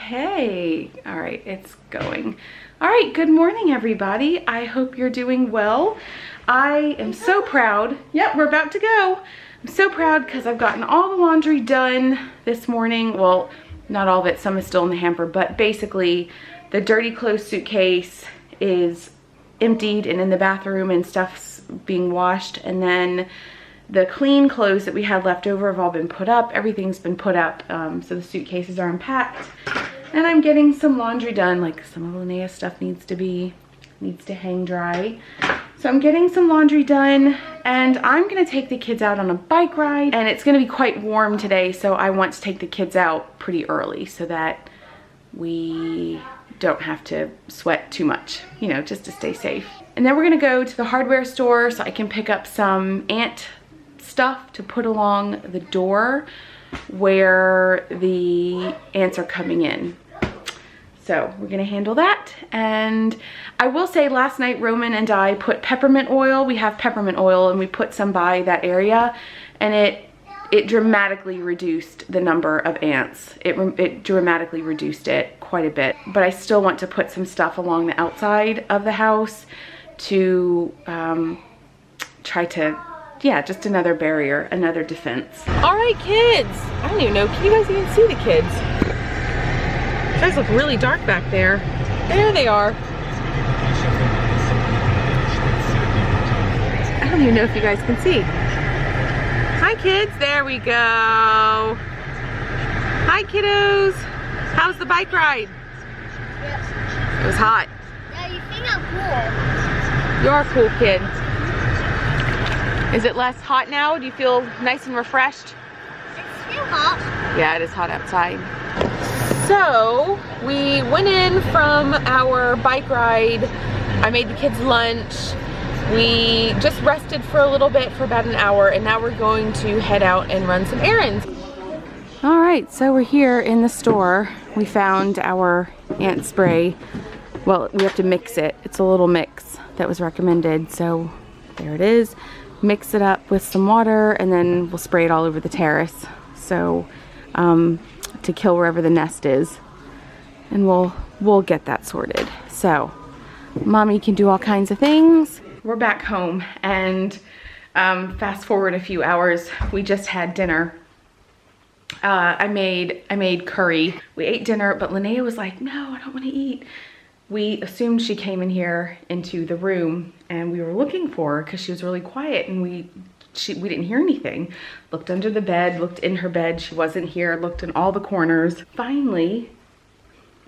Hey, all right, it's going. All right, good morning, everybody. I hope you're doing well. I am so proud. Yep, we're about to go. I'm so proud because I've gotten all the laundry done this morning. Well, not all of it, some is still in the hamper, but basically the dirty clothes suitcase is emptied and in the bathroom and stuff's being washed, and then the clean clothes that we had left over have all been put up. Everything's been put up, so the suitcases are unpacked. And I'm getting some laundry done, like some of Linnea's stuff needs to hang dry. So I'm getting some laundry done, and I'm gonna take the kids out on a bike ride, and it's gonna be quite warm today, so I want to take the kids out pretty early so that we don't have to sweat too much, you know, just to stay safe. And then we're gonna go to the hardware store so I can pick up some ant stuff to put along the door where the ants are coming in. So we're gonna handle that. And I will say last night Roman and I put peppermint oil. We have peppermint oil and we put some by that area, and it dramatically reduced the number of ants. It dramatically reduced it quite a bit. But I still want to put some stuff along the outside of the house to try to, yeah, just another barrier, another defense. All right, kids. I don't even know, can you guys even see the kids? You guys look really dark back there. There they are. I don't even know if you guys can see. Hi, kids. There we go. Hi, kiddos. How's the bike ride? It was hot. Yeah, you think I'm cool. You are a cool kid. Is it less hot now? Do you feel nice and refreshed? It's still hot. Yeah, it is hot outside. So we went in from our bike ride. I made the kids lunch. We just rested for a little bit for about an hour, and now we're going to head out and run some errands. All right, so we're here in the store. We found our ant spray. Well, we have to mix it. It's a little mix that was recommended, so there it is. Mix it up with some water, and then we'll spray it all over the terrace. So to kill wherever the nest is, and we'll get that sorted. So mommy can do all kinds of things. We're back home, and fast forward a few hours, we just had dinner. I made curry. We ate dinner, but Linnea was like, no, I don't want to eat. We assumed she came in here into the room, and we were looking for her because she was really quiet, and we didn't hear anything. Looked under the bed, looked in her bed, she wasn't here, looked in all the corners. Finally,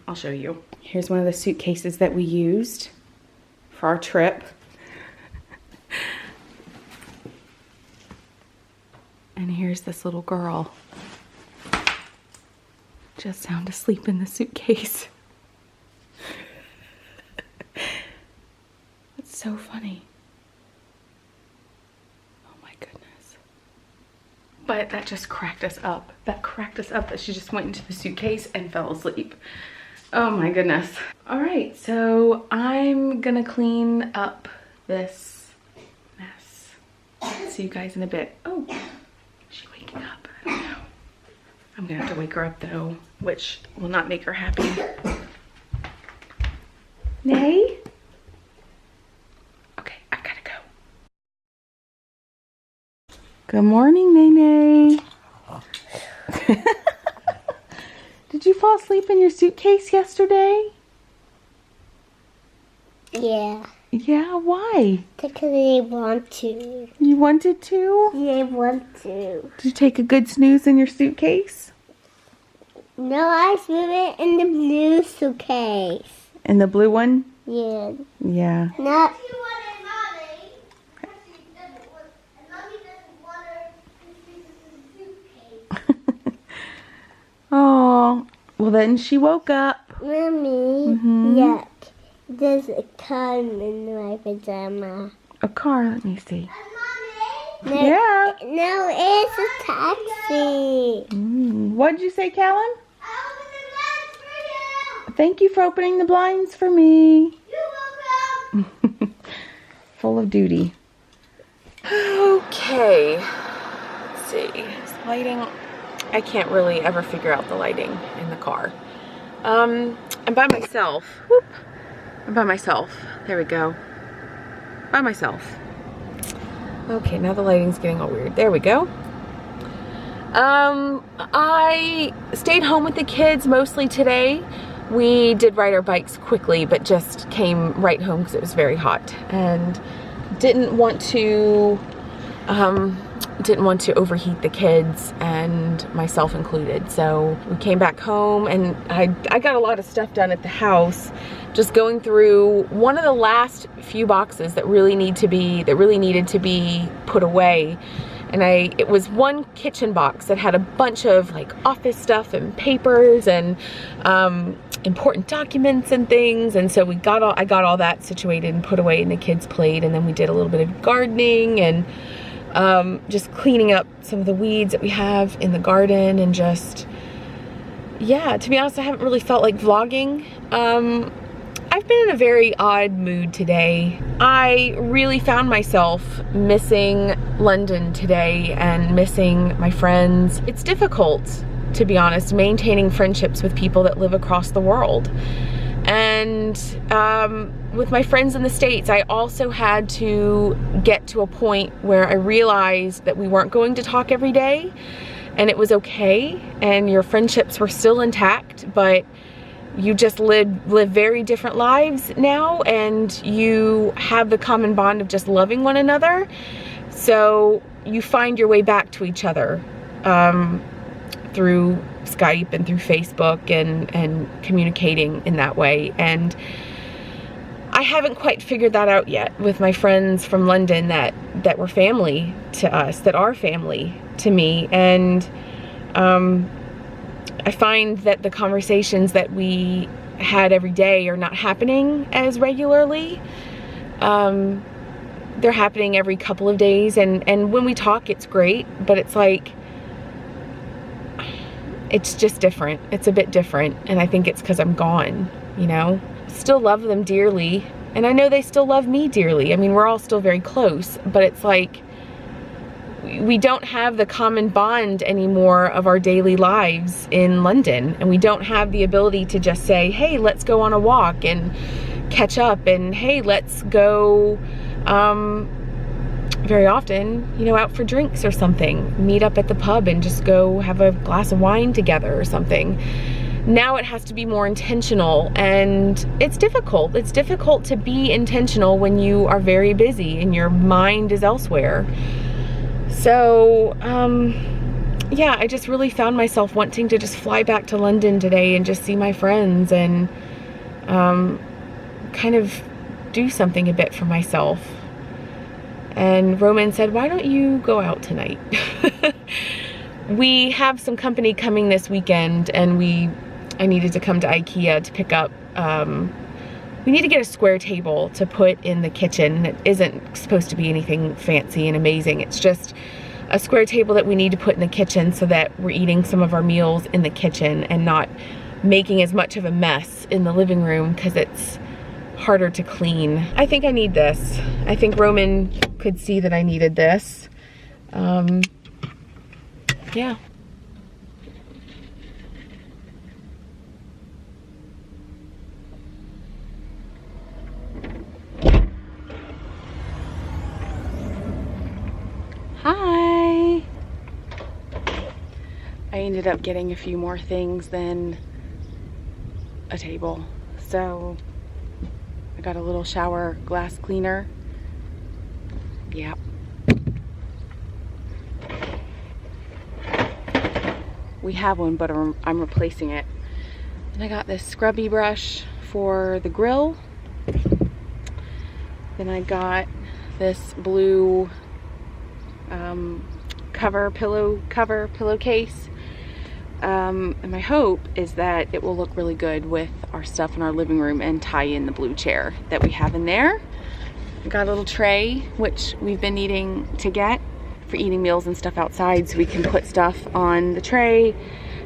I'll show you. Here's one of the suitcases that we used for our trip. And here's this little girl just sound asleep in the suitcase. That's so funny. Oh my goodness. But that just cracked us up. That cracked us up that she just went into the suitcase and fell asleep. Oh my goodness. All right, so I'm gonna clean up this mess. See you guys in a bit. Oh, is she waking up? I don't know. I'm gonna have to wake her up though, which will not make her happy. Nay? Okay, I gotta go. Good morning, Nene. Did you fall asleep in your suitcase yesterday? Yeah. Yeah, why? Because I want to. You wanted to? Yeah, I want to. Did you take a good snooze in your suitcase? No, I threw it in the blue suitcase. In the blue one? Yeah. Yeah. Not. Oh, well then she woke up. Mommy, yuck. There's a car in my pajama. A car, let me see. No, Yeah. No, it's a taxi. What did you say, Callum? Thank you for opening the blinds for me. You're welcome. Full of duty. Okay. Let's see. Lighting. I can't really ever figure out the lighting in the car. I'm by myself. Whoop. I'm by myself. There we go. By myself. Okay, now the lighting's getting all weird. There we go. I stayed home with the kids mostly today. We did ride our bikes quickly, but just came right home because it was very hot and didn't want to overheat the kids and myself included. So we came back home and I got a lot of stuff done at the house, just going through one of the last few boxes that really needed to be put away. And it was one kitchen box that had a bunch of like office stuff and papers and important documents and things. And so I got all that situated and put away, and the kids played, and then we did a little bit of gardening and just cleaning up some of the weeds that we have in the garden, and just, yeah, to be honest, I haven't really felt like vlogging. I've been in a very odd mood today. I really found myself missing London today and missing my friends. It's difficult, to be honest, maintaining friendships with people that live across the world. And with my friends in the States, I also had to get to a point where I realized that we weren't going to talk every day, and it was okay, and your friendships were still intact, but you just live very different lives now, and you have the common bond of just loving one another. So you find your way back to each other through Skype and through Facebook and communicating in that way. And I haven't quite figured that out yet with my friends from London that were family to us, that are family to me. And I find that the conversations that we had every day are not happening as regularly. They're happening every couple of days, and when we talk, it's great, but it's like, it's just different. It's a bit different, and I think it's because I'm gone, you know? Still love them dearly, and I know they still love me dearly. I mean, we're all still very close, but it's like, we don't have the common bond anymore of our daily lives in London, and we don't have the ability to just say, hey, let's go on a walk and catch up, and hey, let's go very often, you know, out for drinks or something, meet up at the pub and just go have a glass of wine together or something. Now it has to be more intentional, and it's difficult. It's difficult to be intentional when you are very busy and your mind is elsewhere. So, yeah, I just really found myself wanting to just fly back to London today and just see my friends and kind of do something a bit for myself. And Roman said, why don't you go out tonight? We have some company coming this weekend, and I needed to come to IKEA to pick up, we need to get a square table to put in the kitchen. It isn't supposed to be anything fancy and amazing. It's just a square table that we need to put in the kitchen so that we're eating some of our meals in the kitchen and not making as much of a mess in the living room, because it's harder to clean. I think I need this. I think Roman could see that I needed this. Yeah. Hi. I ended up getting a few more things than a table. So I got a little shower glass cleaner. Yeah. We have one, but I'm replacing it. And I got this scrubby brush for the grill. Then I got this blue pillowcase. And my hope is that it will look really good with our stuff in our living room and tie in the blue chair that we have in there. I got a little tray, which we've been needing to get for eating meals and stuff outside, so we can put stuff on the tray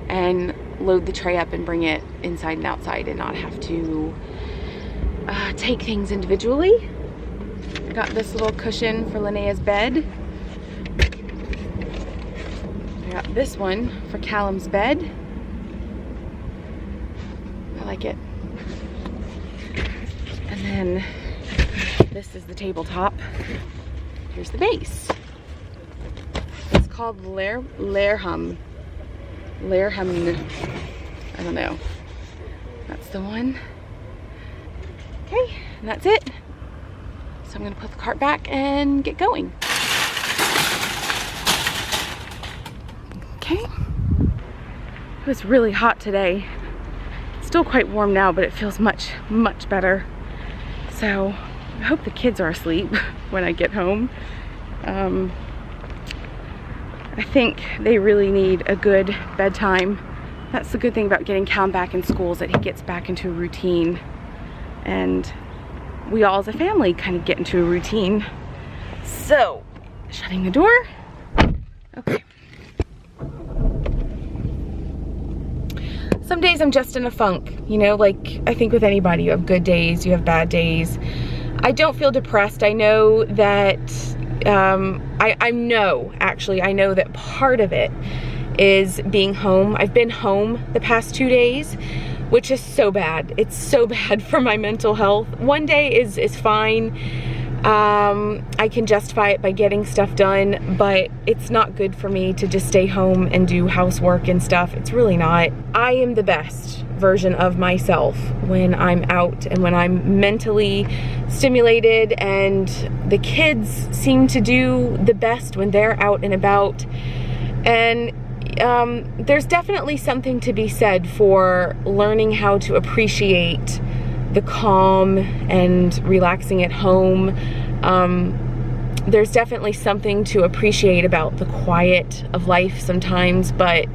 and load the tray up and bring it inside and outside and not have to take things individually. I got this little cushion for Linnea's bed. I got this one for Callum's bed. like it. And then this is the tabletop. Here's the base. It's called Lerham. I don't know. That's the one. Okay, and that's it. So I'm gonna put the cart back and get going. Okay. It was really hot today. It's still quite warm now, but it feels much, much better. So I hope the kids are asleep when I get home. I think they really need a good bedtime. That's the good thing about getting Callum back in school, is that he gets back into a routine. And we all as a family kind of get into a routine. So, shutting the door. Okay. Some days I'm just in a funk, you know, like I think with anybody, you have good days, you have bad days. I don't feel depressed. I know that, I know that part of it is being home. I've been home the past 2 days, which is so bad. It's so bad for my mental health. One day is fine. I can justify it by getting stuff done, but it's not good for me to just stay home and do housework and stuff. It's really not. I am the best version of myself when I'm out and when I'm mentally stimulated, and the kids seem to do the best when they're out and about. And there's definitely something to be said for learning how to appreciate the calm and relaxing at home. There's definitely something to appreciate about the quiet of life sometimes, but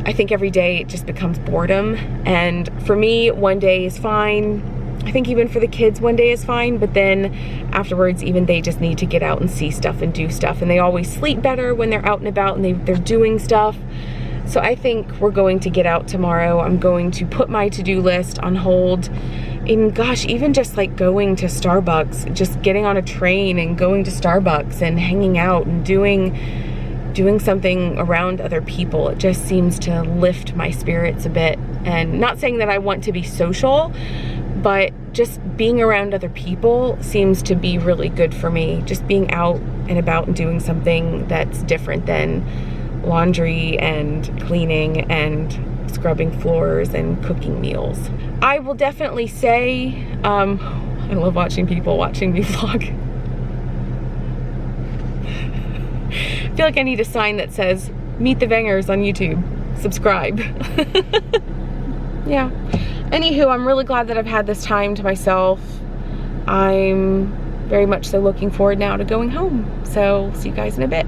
I think every day it just becomes boredom. And for me, one day is fine. I think even for the kids, one day is fine, but then afterwards, even they just need to get out and see stuff and do stuff. And they always sleep better when they're out and about and they're doing stuff. So I think we're going to get out tomorrow. I'm going to put my to-do list on hold. And gosh, even just like going to Starbucks, just getting on a train and going to Starbucks and hanging out and doing something around other people, it just seems to lift my spirits a bit. And not saying that I want to be social, but just being around other people seems to be really good for me. Just being out and about and doing something that's different than laundry and cleaning and scrubbing floors and cooking meals. I will definitely say, I love watching people watching me vlog. I feel like I need a sign that says, MeetTheWengers on YouTube, subscribe. Yeah. Anywho, I'm really glad that I've had this time to myself. I'm very much so looking forward now to going home. So, see you guys in a bit.